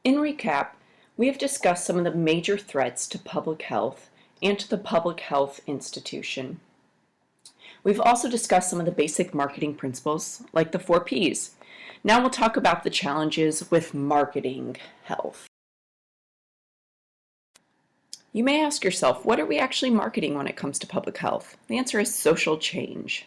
In recap, we have discussed some of the major threats to public health and to the public health institution. We've also discussed some of the basic marketing principles, like the 4 Ps. Now we'll talk about the challenges with marketing health. You may ask yourself, what are we actually marketing when it comes to public health? The answer is social change.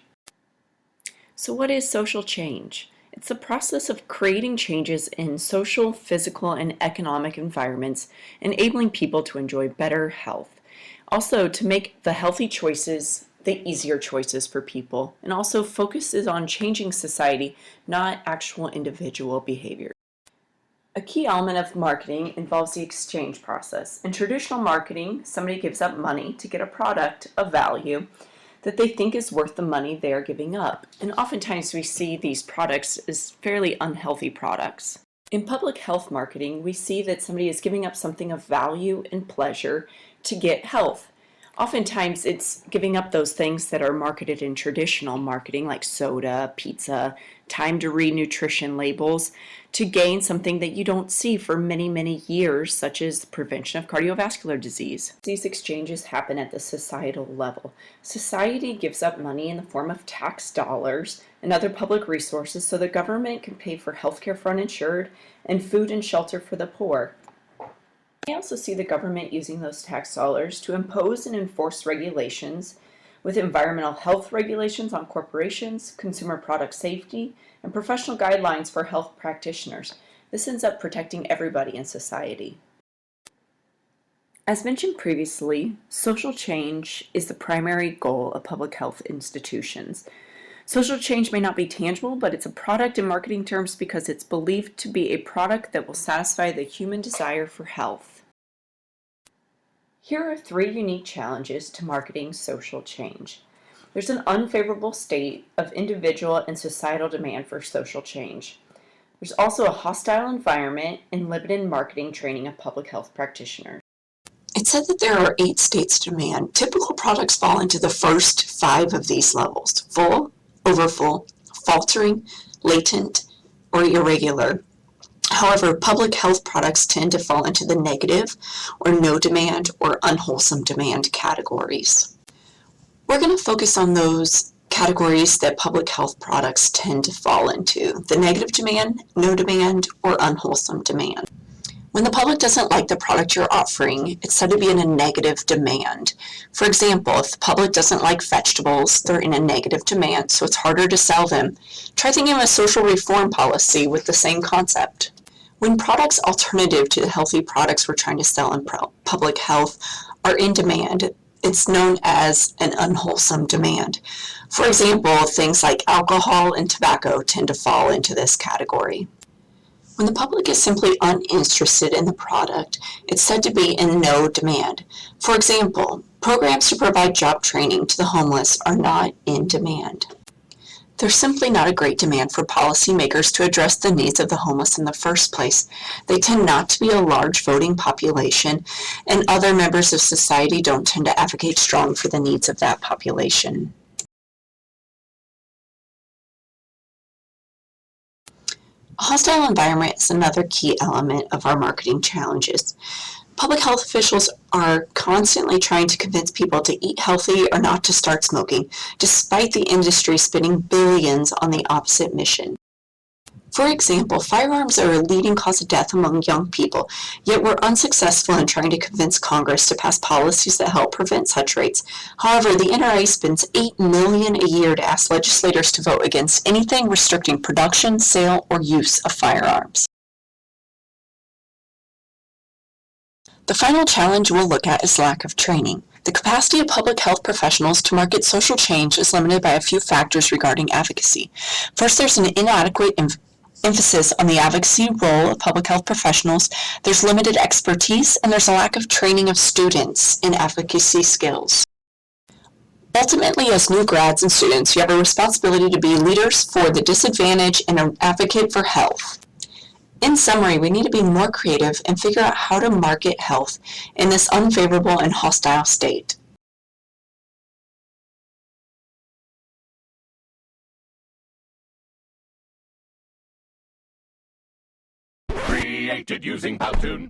So what is social change? It's the process of creating changes in social, physical, and economic environments, enabling people to enjoy better health. Also, to make the healthy choices the easier choices for people, and also focuses on changing society, not actual individual behavior. A key element of marketing involves the exchange process. In traditional marketing, somebody gives up money to get a product of value that they think is worth the money they are giving up. And oftentimes we see these products as fairly unhealthy products. In public health marketing, we see that somebody is giving up something of value and pleasure to get health. Oftentimes it's giving up those things that are marketed in traditional marketing like soda, pizza, time to read nutrition labels to gain something that you don't see for many, many years, such as the prevention of cardiovascular disease. These exchanges happen at the societal level. Society gives up money in the form of tax dollars and other public resources so the government can pay for healthcare for uninsured and food and shelter for the poor. We also see the government using those tax dollars to impose and enforce regulations with environmental health regulations on corporations, consumer product safety, and professional guidelines for health practitioners. This ends up protecting everybody in society. As mentioned previously, social change is the primary goal of public health institutions. Social change may not be tangible, but it's a product in marketing terms because it's believed to be a product that will satisfy the human desire for health. Here are 3 unique challenges to marketing social change. There's an unfavorable state of individual and societal demand for social change. There's also a hostile environment and limited marketing training of public health practitioners. It's said that there are 8 states of demand. Typical products fall into the first 5 of these levels: full, overfull, faltering, latent, or irregular. However, public health products tend to fall into the negative or no demand or unwholesome demand categories. We're going to focus on those categories that public health products tend to fall into: the negative demand, no demand, or unwholesome demand. When the public doesn't like the product you're offering, it's said to be in a negative demand. For example, if the public doesn't like vegetables, they're in a negative demand, so it's harder to sell them. Try thinking of a social reform policy with the same concept. When products alternative to the healthy products we're trying to sell in public health are in demand, it's known as an unwholesome demand. For example, things like alcohol and tobacco tend to fall into this category. When the public is simply uninterested in the product, it's said to be in no demand. For example, programs to provide job training to the homeless are not in demand. There's simply not a great demand for policymakers to address the needs of the homeless in the first place. They tend not to be a large voting population, and other members of society don't tend to advocate strong for the needs of that population. A hostile environment is another key element of our marketing challenges. Public health officials are constantly trying to convince people to eat healthy or not to start smoking, despite the industry spending billions on the opposite mission. For example, firearms are a leading cause of death among young people, yet we're unsuccessful in trying to convince Congress to pass policies that help prevent such rates. However, the NRA spends $8 million a year to ask legislators to vote against anything restricting production, sale, or use of firearms. The final challenge we'll look at is lack of training. The capacity of public health professionals to market social change is limited by a few factors regarding advocacy. First, there's an inadequate emphasis on the advocacy role of public health professionals, there's limited expertise, and there's a lack of training of students in advocacy skills. Ultimately, as new grads and students, you have a responsibility to be leaders for the disadvantaged and an advocate for health. In summary, we need to be more creative and figure out how to market health in this unfavorable and hostile state. Free created using Powtoon.